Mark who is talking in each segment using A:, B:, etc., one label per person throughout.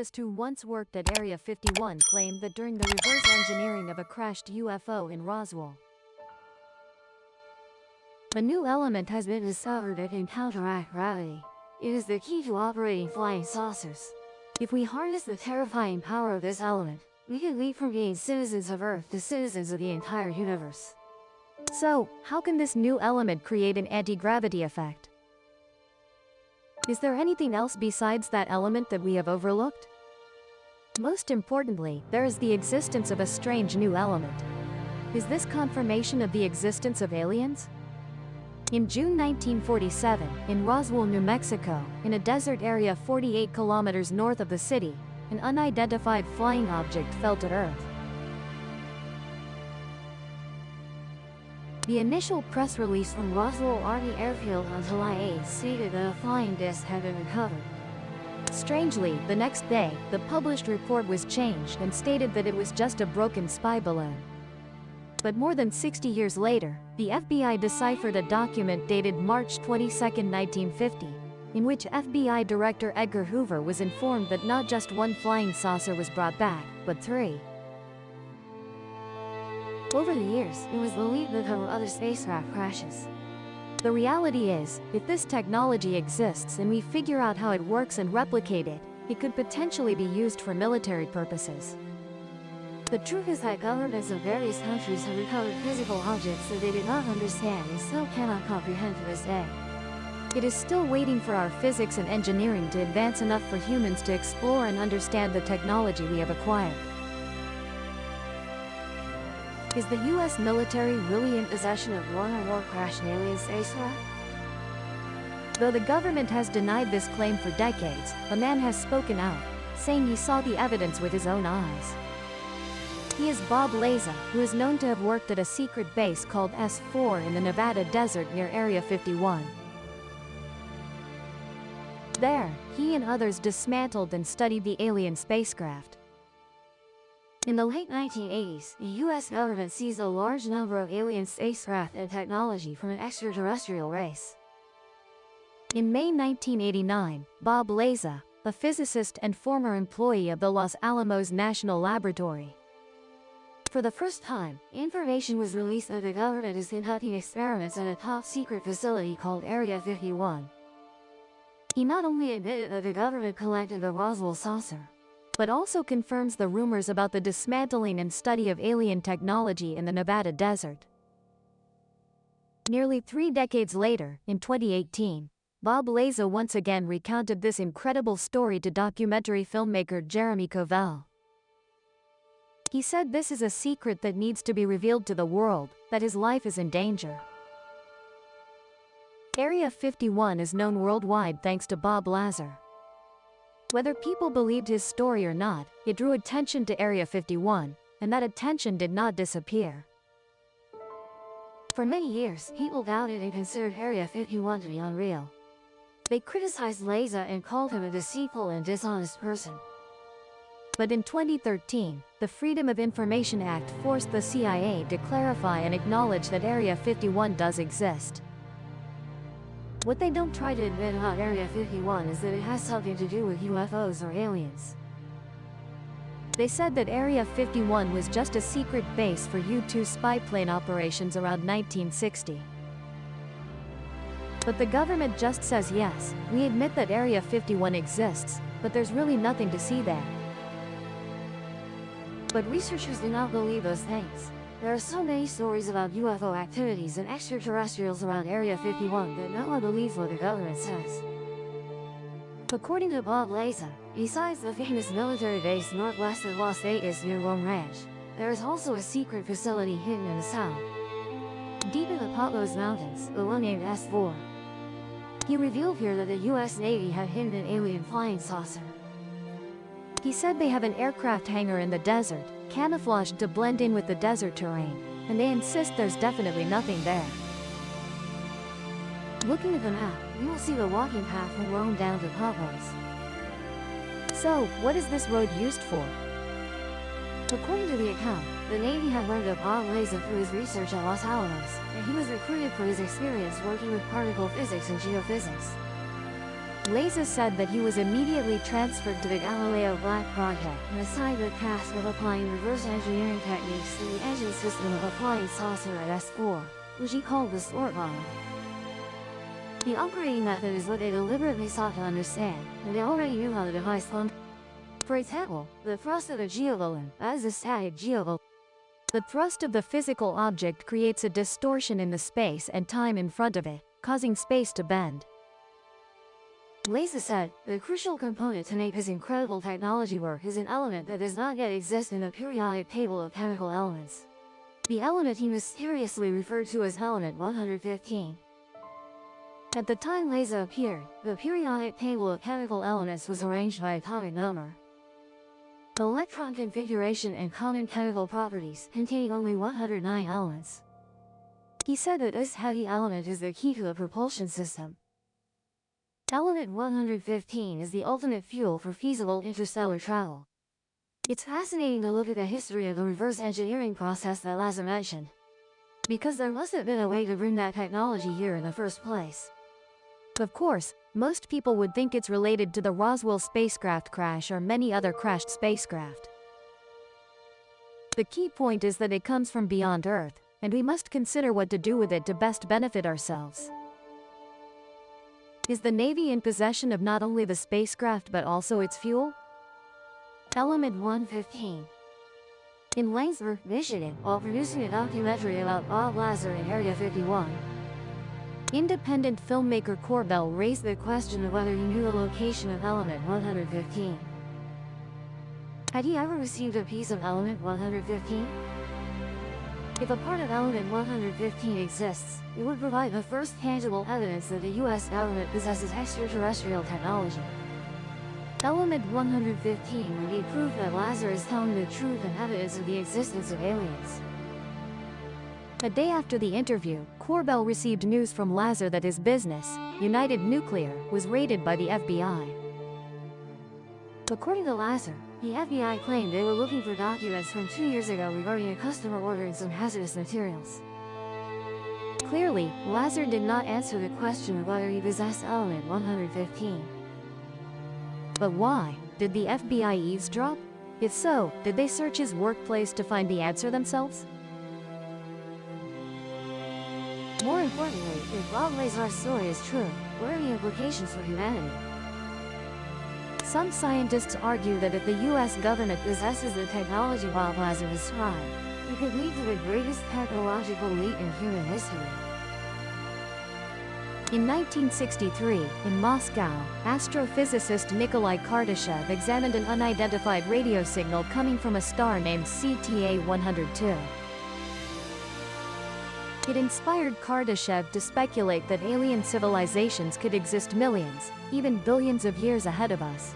A: scientist who once worked at Area 51 claimed that during the reverse engineering of a crashed UFO in Roswell, a new element has been discovered that can counteract gravity. It is the key to operating flying saucers. If we harness the terrifying power of this element, we can leap from being citizens of Earth to citizens of the entire universe. So, how can this new element create an anti-gravity effect? Is there anything else besides that element that we have overlooked? Most importantly, there is the existence of a strange new element. Is this confirmation of the existence of aliens? In June 1947, in Roswell, New Mexico, in a desert area 48 kilometers north of the city, an unidentified flying object fell to Earth. The initial press release from Roswell Army Airfield on July 8 stated that a flying disc had been recovered. Strangely, the next day, the published report was changed and stated that it was just a broken spy balloon. But more than 60 years later, the FBI deciphered a document dated March 22, 1950, in which FBI Director Edgar Hoover was informed that not just one flying saucer was brought back, but 3. Over the years, it was believed that there were other spacecraft crashes. The reality is, if this technology exists and we figure out how it works and replicate it, it could potentially be used for military purposes. The truth is that governments of various countries have recovered physical objects that they did not understand and still cannot comprehend to this day. It is still waiting for our physics and engineering to advance enough for humans to explore and understand the technology we have acquired. Is the US military really in possession of one or more crashed alien spacecraft? Though the government has denied this claim for decades, a man has spoken out, saying he saw the evidence with his own eyes. He is Bob Laza, who is known to have worked at a secret base called S4 in the Nevada desert near Area 51. There, he and others dismantled and studied the alien spacecraft. In the late 1980s, the US government seized a large number of alien spacecraft and technology from an extraterrestrial race. In May 1989, Bob Laza, a physicist and former employee of the Los Alamos National Laboratory, for the first time, information was released that the government is conducting experiments at a top-secret facility called Area 51. He not only admitted that the government collected the Roswell saucer, but also confirms the rumors about the dismantling and study of alien technology in the Nevada desert. Nearly 3 decades later, in 2018, Bob Laza once again recounted this incredible story to documentary filmmaker Jeremy Covell. He said this is a secret that needs to be revealed to the world, that his life is in danger. Area 51 is known worldwide thanks to Bob Laza. Whether people believed his story or not, it drew attention to Area 51, and that attention did not disappear. For many years, people doubted and considered Area 51 to be unreal. They criticized Laza and called him a deceitful and dishonest person. But in 2013, the Freedom of Information Act forced the CIA to clarify and acknowledge that Area 51 does exist. What they don't try to admit about Area 51 is that it has something to do with UFOs or aliens. They said that Area 51 was just a secret base for U-2 spy plane operations around 1960. But the government just says yes, we admit that Area 51 exists, but there's really nothing to see there. But researchers do not believe those things. There are so many stories about UFO activities and extraterrestrials around Area 51 that no one believes what the government says. According to Bob Laza, besides the famous military base northwest of Las Vegas near Lone Ranch, there is also a secret facility hidden in the south, deep in the Pablos Mountains, the one named S4. He revealed here that the US Navy had hidden an alien flying saucer. He said they have an aircraft hangar in the desert, camouflaged to blend in with the desert terrain, and they insist there's definitely nothing there. Looking at the map, you will see the walking path from Rome down to Pablos. So, what is this road used for? According to the account, the Navy had learned of Bob Laza through his research at Los Alamos, and he was recruited for his experience working with particle physics and geophysics. Laza said that he was immediately transferred to the Galileo Black Project and assigned the task of applying reverse engineering techniques to the engine system of a flying saucer at S4, which he called the Sort Bomb. The upgrading method is what they deliberately sought to understand, and they already knew how the device functioned. For example, the thrust of the geoballoon, as a static geoballoon. The thrust of the physical object creates a distortion in the space and time in front of it, causing space to bend. Laza said, the crucial component to make his incredible technology work is an element that does not yet exist in the periodic table of chemical elements. The element he mysteriously referred to as element 115. At the time Laza appeared, the periodic table of chemical elements was arranged by atomic number. Electron configuration and common chemical properties containing only 109 elements. He said that this heavy element is the key to the propulsion system. Element 115 is the ultimate fuel for feasible interstellar travel. It's fascinating to look at the history of the reverse engineering process that Laza mentioned, because there must have been a way to bring that technology here in the first place. Of course, most people would think it's related to the Roswell spacecraft crash or many other crashed spacecraft. The key point is that it comes from beyond Earth, and we must consider what to do with it to best benefit ourselves. Is the Navy in possession of not only the spacecraft but also its fuel? Element 115. In Langsburg, Michigan, while producing a documentary about Bob Lazar in Area 51, independent filmmaker Corbell raised the question of whether he knew the location of element 115. Had he ever received a piece of element 115? If a part of element 115 exists, it would provide the first tangible evidence that the US government possesses extraterrestrial technology. Element 115 would be proof that Lazar is telling the truth and evidence of the existence of aliens. A day after the interview, Corbell received news from Lazar that his business, United Nuclear, was raided by the FBI. According to Lazar, the FBI claimed they were looking for documents from 2 years ago regarding a customer ordering some hazardous materials. Clearly, Lazar did not answer the question of whether he possessed element 115. But why? Did the FBI eavesdrop? If so, did they search his workplace to find the answer themselves? More importantly, if Bob Lazar's story is true, what are the implications for humanity? Some scientists argue that if the US government possesses the technology Bob Lazar described, it could lead to the greatest technological leap in human history. In 1963, in Moscow, astrophysicist Nikolai Kardashev examined an unidentified radio signal coming from a star named CTA-102. It inspired Kardashev to speculate that alien civilizations could exist millions, even billions of years ahead of us.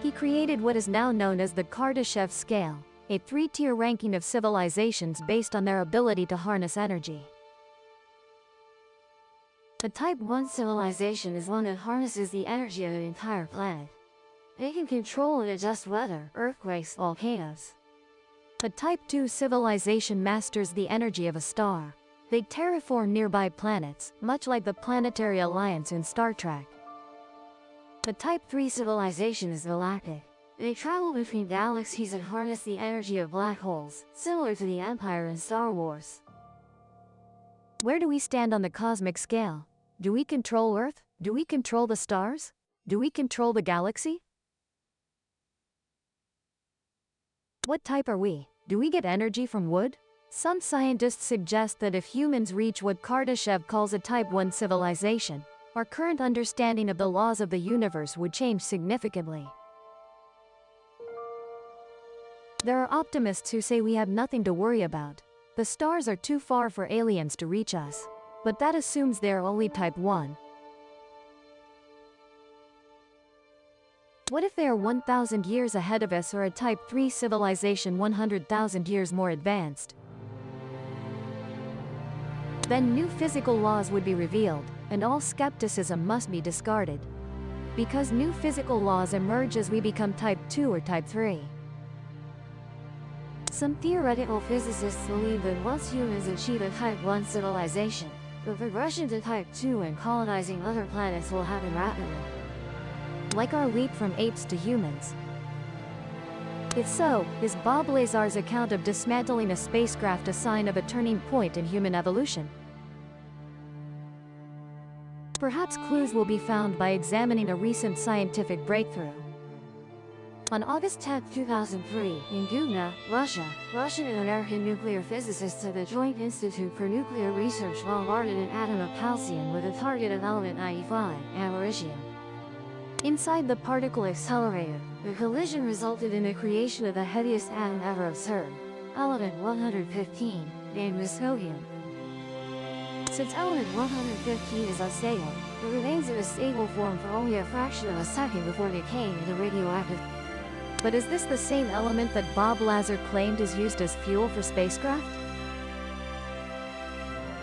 A: He created what is now known as the Kardashev scale, a 3-tier ranking of civilizations based on their ability to harness energy. A Type 1 civilization is one that harnesses the energy of an entire planet. They can control and adjust weather, earthquakes, volcanoes. A Type 2 civilization masters the energy of a star. They terraform nearby planets, much like the Planetary Alliance in Star Trek. The Type 3 civilization is galactic. They travel between galaxies and harness the energy of black holes, similar to the Empire in Star Wars. Where do we stand on the cosmic scale? Do we control Earth? Do we control the stars? Do we control the galaxy? What type are we? Do we get energy from wood? Some scientists suggest that if humans reach what Kardashev calls a Type 1 civilization, our current understanding of the laws of the universe would change significantly. There are optimists who say we have nothing to worry about. The stars are too far for aliens to reach us. But that assumes they are only Type 1. What if they are 1,000 years ahead of us or a Type 3 civilization 100,000 years more advanced? Then new physical laws would be revealed, and all skepticism must be discarded. Because new physical laws emerge as we become Type 2 or Type 3. Some theoretical physicists believe that once humans achieve a Type 1 civilization, the progression to Type 2 and colonizing other planets will happen rapidly. Like our leap from apes to humans. If so, is Bob Lazar's account of dismantling a spacecraft a sign of a turning point in human evolution? Perhaps clues will be found by examining a recent scientific breakthrough. On August 10, 2003, in Dubna, Russia, Russian and American nuclear physicists at the Joint Institute for Nuclear Research bombarded an atom of calcium with a target of element 95, americium. Inside the particle accelerator, the collision resulted in the creation of the heaviest atom ever observed, element 115, named moscovium. Since element 115 is unstable, it remains in a stable form for only a fraction of a second before decaying into radioactive. But is this the same element that Bob Lazar claimed is used as fuel for spacecraft?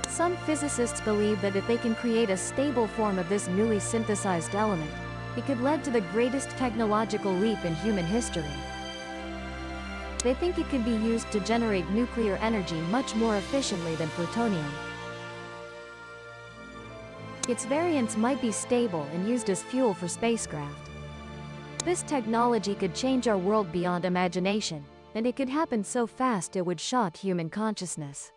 A: Some physicists believe that if they can create a stable form of this newly synthesized element, it could lead to the greatest technological leap in human history. They think it could be used to generate nuclear energy much more efficiently than plutonium. Its variants might be stable and used as fuel for spacecraft. This technology could change our world beyond imagination, and it could happen so fast it would shock human consciousness.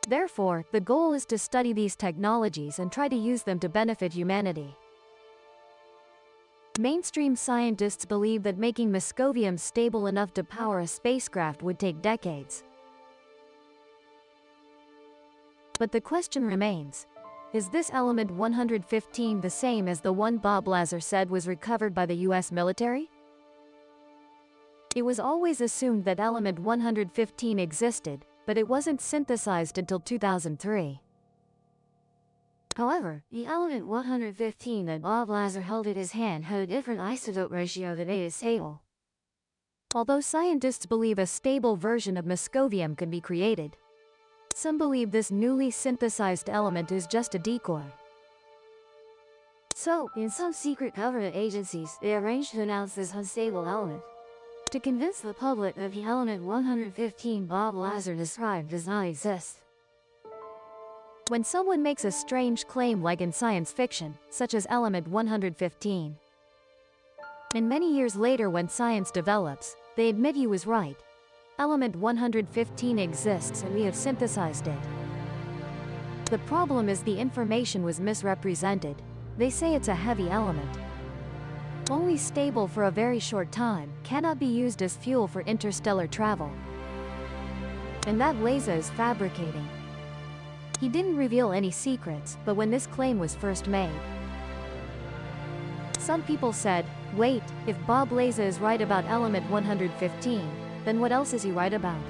A: Therefore, the goal is to study these technologies and try to use them to benefit humanity. Mainstream scientists believe that making moscovium stable enough to power a spacecraft would take decades. But the question remains, is this element 115 the same as the one Bob Lazar said was recovered by the US military? It was always assumed that element 115 existed, but it wasn't synthesized until 2003. However, the element 115 that Bob Lazar held in his hand had a different isotope ratio that made it stable. Although scientists believe a stable version of moscovium can be created, some believe this newly synthesized element is just a decoy. So, in some secret government agencies, they arranged to announce this unstable element, to convince the public that the element 115 Bob Lazar described does not exist. When someone makes a strange claim like in science fiction, such as element 115, and many years later when science develops, they admit he was right. Element 115 exists and we have synthesized it. The problem is the information was misrepresented. They say it's a heavy element, only stable for a very short time, cannot be used as fuel for interstellar travel, and that Lazar is fabricating. He didn't reveal any secrets, but when this claim was first made, some people said, wait, if Bob Lazar is right about element 115, then what else is he right about?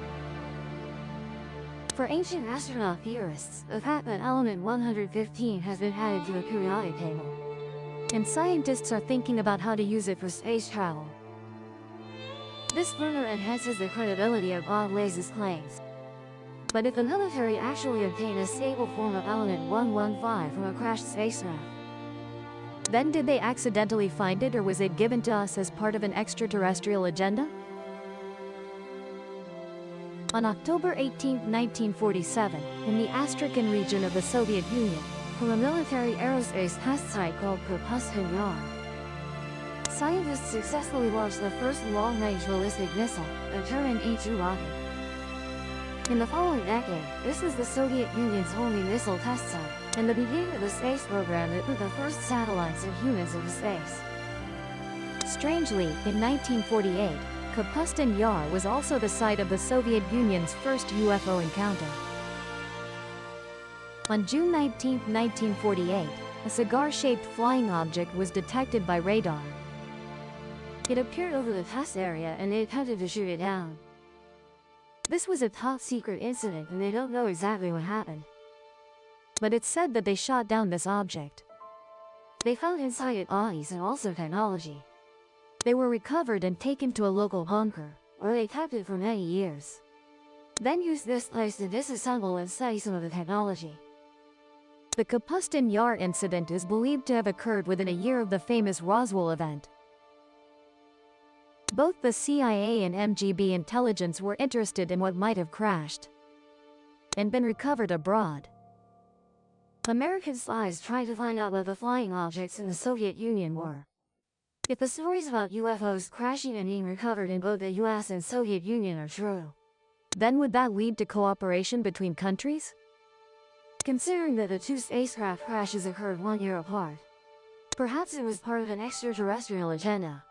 A: For ancient astronaut theorists, the fact that element 115 has been added to the periodic table, and scientists are thinking about how to use it for space travel. This further enhances the credibility of Bob Lazar's claims. But if the military actually obtained a stable form of element 115 from a crashed spacecraft, then did they accidentally find it, or was it given to us as part of an extraterrestrial agenda? On October 18, 1947, in the Astrakhan region of the Soviet Union, from a military aerospace test site called Propulsion Yar, scientists successfully launched the first long-range ballistic missile, a Turin E-2 rocket. In the following decade, this was the Soviet Union's only missile test site, and the beginning of the space program that put the first satellites and humans into space. Strangely, in 1948, Propulsion Yar was also the site of the Soviet Union's first UFO encounter. On June 19, 1948, a cigar-shaped flying object was detected by radar. It appeared over the test area and they attempted to shoot it down. This was a top-secret incident and they don't know exactly what happened. But it's said that they shot down this object. They found inside it bodies and also technology. They were recovered and taken to a local bunker, where they kept it for many years. Then used this place to disassemble and study some of the technology. The Propulsion Yar incident is believed to have occurred within a year of the famous Roswell event. Both the CIA and MGB intelligence were interested in what might have crashed. and been recovered abroad. American spies tried to find out what the flying objects in the Soviet Union were. If the stories about UFOs crashing and being recovered in both the US and Soviet Union are true, then would that lead to cooperation between countries? Considering that the two spacecraft crashes occurred 1 year apart, perhaps it was part of an extraterrestrial agenda.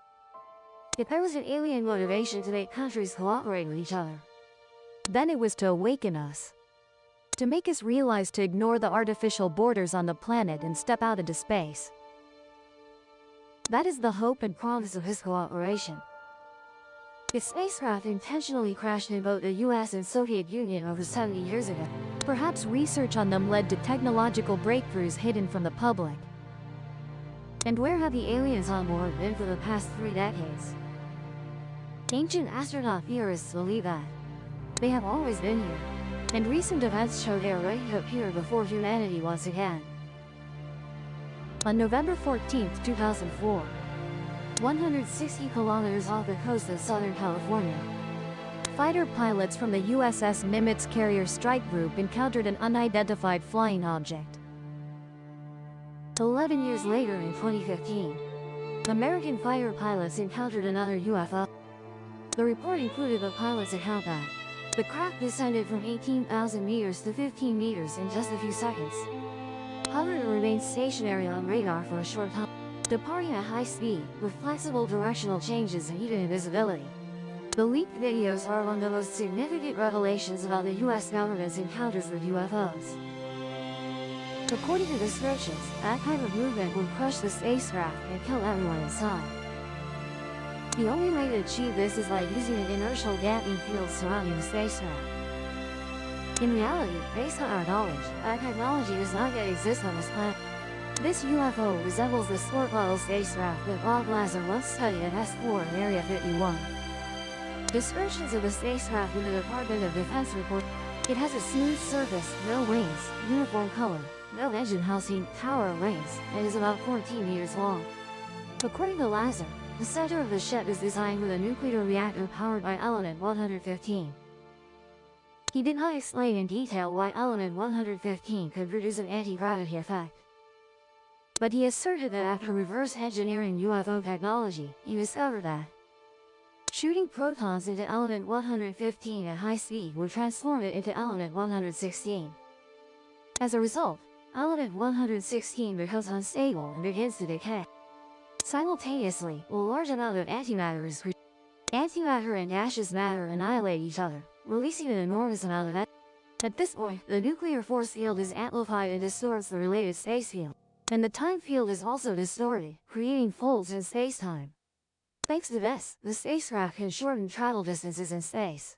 A: If there was an alien motivation to make countries cooperate with each other, then it was to awaken us, to make us realize to ignore the artificial borders on the planet and step out into space. That is the hope and promise of his cooperation. If spacecraft intentionally crashed in both the US and Soviet Union over 70 years ago, perhaps research on them led to technological breakthroughs hidden from the public. And where have the aliens on board been for the past 3 decades? Ancient astronaut theorists believe that they have always been here, and recent events show they are ready to appear before humanity once again. On November 14, 2004, 160 kilometers off the coast of Southern California, fighter pilots from the USS Nimitz Carrier Strike Group encountered an unidentified flying object. 11 years later in 2015, American fighter pilots encountered another UFO. The report included the pilot's account that the craft descended from 18,000 meters to 15 meters in just a few seconds, hovered and remained stationary on radar for a short time, departing at high speed with flexible directional changes and even invisibility. The leaked videos are among the most significant revelations about the US government's encounters with UFOs. According to descriptions, that kind of movement would crush the spacecraft and kill everyone inside. The only way to achieve this is by using an inertial damping field surrounding the spacecraft. In reality, based on our knowledge, that technology does not yet exist on this planet. This UFO resembles the sport model spacecraft that Bob Lazar once studied at S4 in Area 51. Descriptions of the spacecraft in the Department of Defense report: it has a smooth surface, no wings, uniform color, no engine housing, tower or rings, and is about 14 meters long. According to Lazar, the center of the ship is designed with a nuclear reactor powered by element 115. He did not explain in detail why element 115 could produce an anti-gravity effect. But he asserted that after reverse engineering UFO technology, he discovered that shooting protons into element 115 at high speed would transform it into element 116. As a result, element 116 becomes unstable and begins to decay. Simultaneously, a large amount of antimatter is produced. Antimatter and gaseous matter annihilate each other, releasing an enormous amount of energy. At this point, the nuclear force field is amplified and distorts the related space field. And the time field is also distorted, creating folds in space-time. Thanks to this, the spacecraft can shorten travel distances in space.